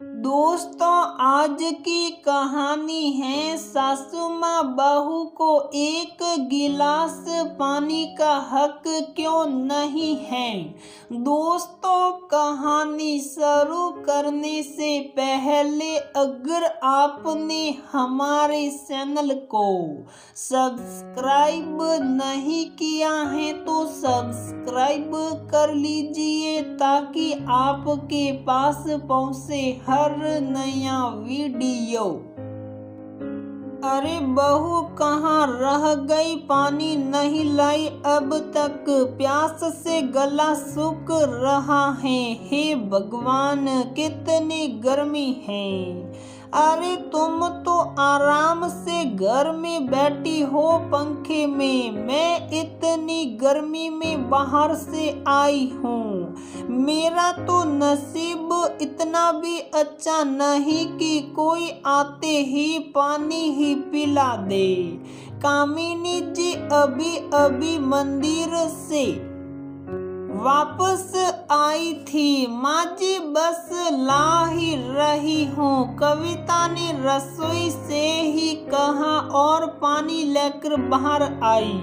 दोस्तों, आज की कहानी है सासू माँ बहू को एक गिलास पानी का हक क्यों नहीं है। दोस्तों, कहानी शुरू करने से पहले अगर आपने हमारे चैनल को सब्सक्राइब नहीं किया है तो सब्सक्राइब कर लीजिए ताकि आपके पास पहुँचे हर नया वीडियो। अरे बहू कहाँ रह गई, पानी नहीं लाई अब तक, प्यास से गला सूख रहा है। हे भगवान, कितनी गर्मी है। अरे तुम तो आराम से घर में बैठी हो पंखे में, मैं इतनी गर्मी में बाहर से आई हूँ। मेरा तो नसीब इतना भी अच्छा नहीं कि कोई आते ही पानी ही पिला दे। कामिनी जी अभी अभी मंदिर से वापस आई थी। माँ जी बस ला ही रही हूँ, कविता ने रसोई से ही कहा और पानी लेकर बाहर आई।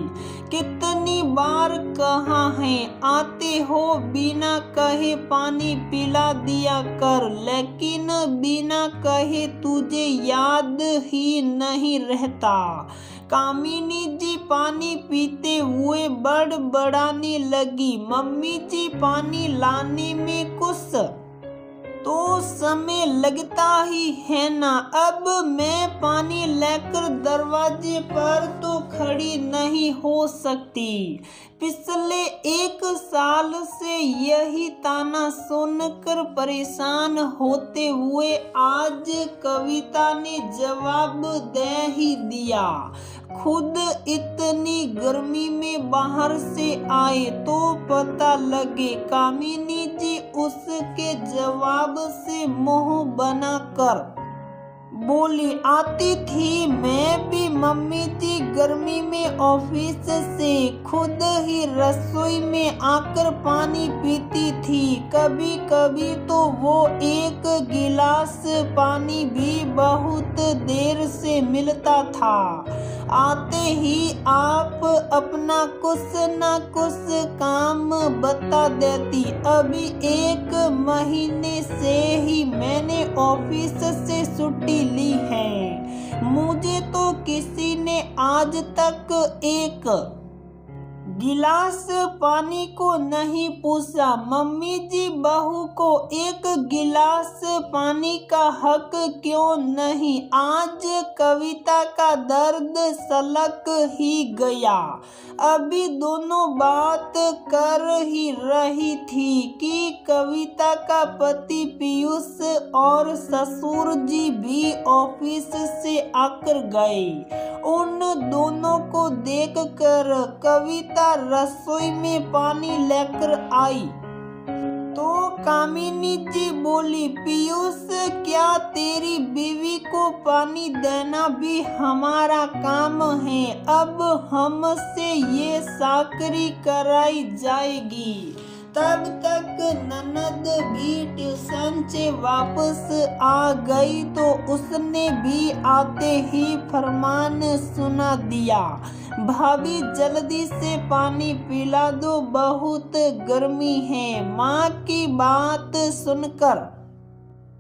कितनी बार कहा है आते हो बिना कहे पानी पिला दिया कर, लेकिन बिना कहे तुझे याद ही नहीं रहता। कामिनी जी पानी पीते हुए बड़बड़ाने लगी। मम्मी जी पानी लाने में कुछ तो समय लगता ही है ना। अब मैं पानी लेकर दरवाजे पर तो खड़ी नहीं हो सकती। पिछले 1 साल से यही ताना सुनकर परेशान होते हुए आज कविता ने जवाब दे ही दिया। खुद इतनी गर्मी में बाहर से आए तो पता लगे। कामिनी जी उसके जवाब से मुंह बनाकर बोली, आती थी मैं भी मम्मी जी, गर्मी में ऑफिस से खुद ही रसोई में आकर पानी पीती थी। कभी कभी तो वो 1 गिलास पानी भी बहुत देर से मिलता था। आते ही आप अपना कुछ न कुछ काम बता देती। अभी 1 महीने से ही मैंने ऑफिस से छुट्टी ली है। मुझे तो किसी ने आज तक 1 गिलास पानी को नहीं पूछा। मम्मी जी बहू को 1 गिलास पानी का हक क्यों नहीं। आज कविता का दर्द सलक ही गया। अभी दोनों बात कर ही रही थी कि कविता का पति पीयूष और ससुर जी भी ऑफिस से आकर गए। उन दोनों को देखकर कविता रसोई में पानी लेकर आई तो कामिनी जी बोली, पीयूष क्या तेरी बीवी को पानी देना भी हमारा काम है। अब हमसे ये चाकरी कराई जाएगी। तब तक ननद भी ट्यूशन से वापस आ गई तो उसने भी आते ही फरमान सुना दिया, भाभी जल्दी से पानी पिला दो, बहुत गर्मी है। माँ की बात सुनकर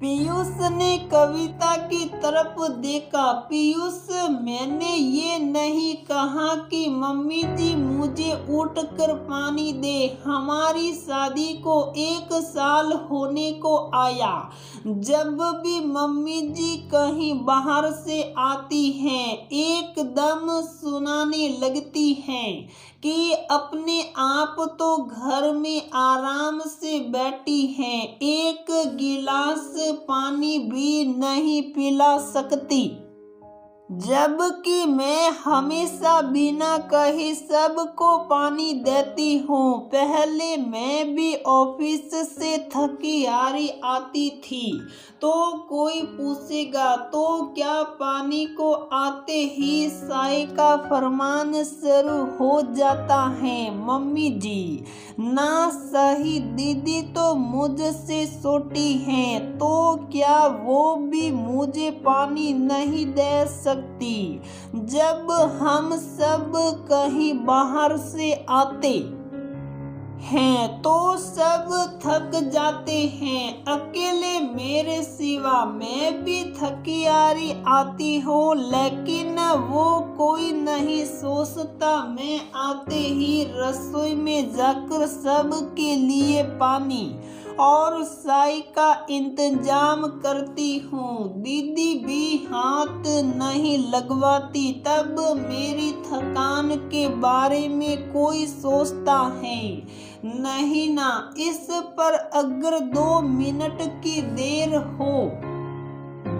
पीयूष ने कविता की तरफ देखा। पीयूष, मैंने ये नहीं कहा कि मम्मी जी मुझे उठकर पानी दे। हमारी शादी को 1 साल होने को आया। जब भी मम्मी जी कहीं बाहर से आती हैं एकदम सुनाने लगती हैं कि अपने आप तो घर में आराम से बैठी हैं, 1 गिलास पानी भी नहीं पिला सकती। जबकि मैं हमेशा बिना कहे सबको पानी देती हूँ। पहले मैं भी ऑफिस से थकी हारी आती थी तो कोई पूछेगा तो क्या पानी को आते ही साई का फरमान शुरू हो जाता है। मम्मी जी ना सही, दीदी तो मुझसे छोटी हैं तो क्या वो भी मुझे पानी नहीं दे सकती। जब हम सब कहीं बाहर से आते हैं तो सब थक जाते हैं, अकेले मेरे सिवा मैं भी थकी हारी आती हूँ, लेकिन वो कोई नहीं सोचता। मैं आते ही रसोई में जाकर सबके लिए पानी और चाय का इंतजाम करती हूँ। दीदी भी हाथ नहीं लगवाती, तब मेरी थकान के बारे में कोई सोचता है नहीं ना। इस पर अगर 2 मिनट की देर हो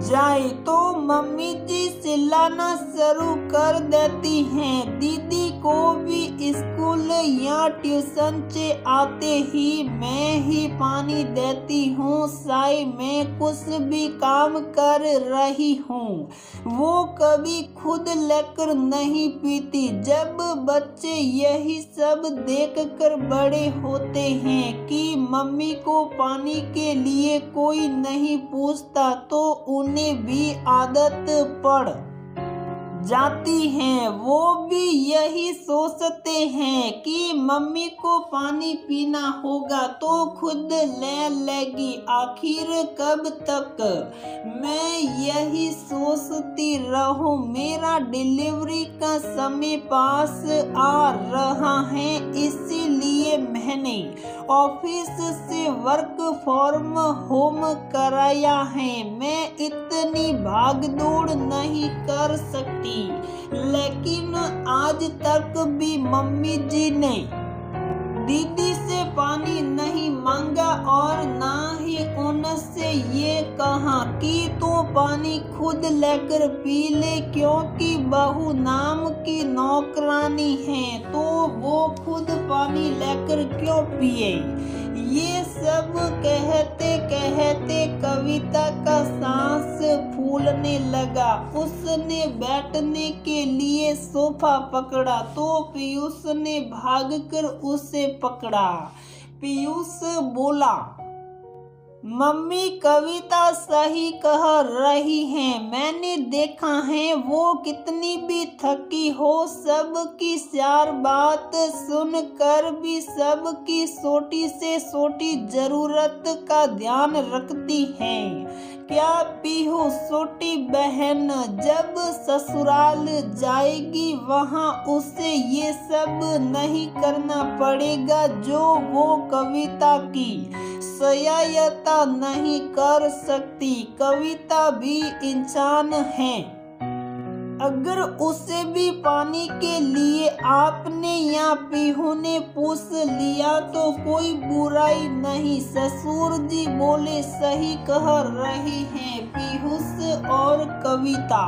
जाए तो मम्मी जी चिल्लाना शुरू कर देती हैं। दीदी को भी स्कूल या ट्यूशन से आते ही मैं ही पानी देती हूँ। चाहे मैं कुछ भी काम कर रही हूँ वो कभी खुद लेकर नहीं पीती। जब बच्चे यही सब देखकर बड़े होते हैं कि मम्मी को पानी के लिए कोई नहीं पूछता तो उन्हें भी आदत पड़ जाती है। वो भी यही सोचते हैं कि मम्मी को पानी पीना होगा तो खुद ले लेगी। आखिर कब तक मैं यही सोचती रहूं। मेरा डिलीवरी का समय पास आ रहा है, इसीलिए मैंने ऑफिस से वर्क फ्रॉम होम कराया है। मैं इतनी भागदौड़ नहीं कर सकती, लेकिन आज तक भी मम्मी जी ने दीदी से पानी नहीं मांगा और ना ही उनसे ये कहा कि तू पानी खुद लेकर पी ले, क्योंकि बहू नाम की नौकरानी है तो वो खुद पानी लेकर क्यों पिए। ये सब कहते कहते कविता का सांस फूलने लगा। उसने बैठने के लिए सोफा पकड़ा तो पीयूष ने भागकर उसे पकड़ा। पीयूष बोला, मम्मी कविता सही कह रही है। मैंने देखा है वो कितनी भी थकी हो सबकी 4 बात सुनकर भी सबकी छोटी से छोटी जरूरत का ध्यान रखती है। क्या पीहू छोटी बहन जब ससुराल जाएगी वहाँ उसे ये सब नहीं करना पड़ेगा जो वो कविता की सहायता नहीं कर सकती। कविता भी इंसान है, अगर उसे भी पानी के लिए आपने या पीहू ने पूछ लिया तो कोई बुराई नहीं। ससुर जी बोले, सही कह रही हैं पीयूष और कविता।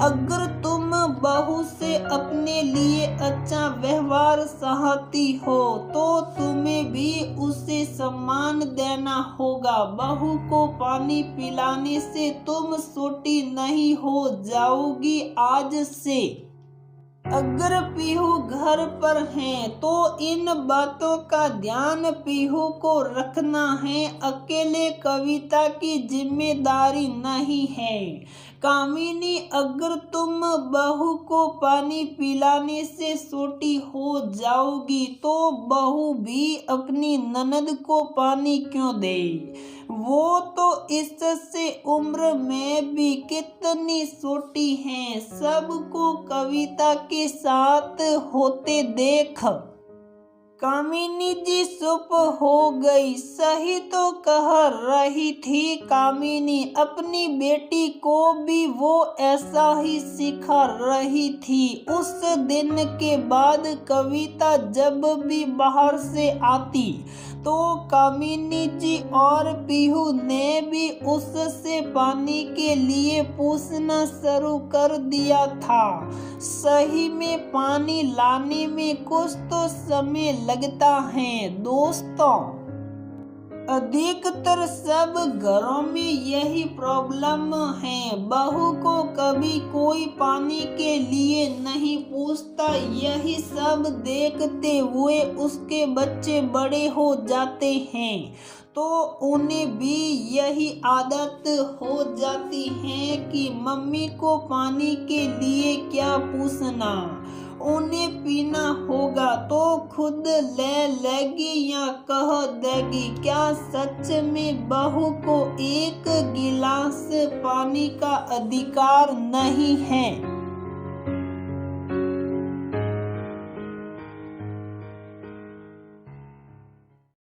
अगर तुम बहू से अपने लिए अच्छा व्यवहार चाहती हो तो तुम्हें भी उसे सम्मान देना होगा। बहू को पानी पिलाने से तुम छोटी नहीं हो जाओगी आज से। अगर पीहू घर पर हैं तो इन बातों का ध्यान पीहू को रखना है, अकेले कविता की जिम्मेदारी नहीं है। कामिनी, अगर तुम बहू को पानी पिलाने से छोटी हो जाओगी तो बहू भी अपनी ननद को पानी क्यों दे। वो तो इससे उम्र में भी कितनी छोटी हैं। सबको कविता के साथ होते देख कामिनी जी चुप हो गई। सही तो कह रही थी कामिनी, अपनी बेटी को भी वो ऐसा ही सिखा रही थी। उस दिन के बाद कविता जब भी बाहर से आती तो कामिनी जी और पीहू ने भी उससे पानी के लिए पूछना शुरू कर दिया था। सही में पानी लाने में कुछ तो समय लगता है दोस्तों। अधिकतर सब घरों में यही प्रॉब्लम है। बहू को कभी कोई पानी के लिए नहीं पूछता। यही सब देखते हुए उसके बच्चे बड़े हो जाते हैं तो उन्हें भी यही आदत हो जाती है कि मम्मी को पानी के लिए क्या पूछना। उन्हें पीना होगा तो खुद ले लेगी या कह देगी। क्या सच में बहू को एक गिलास पानी का अधिकार नहीं है?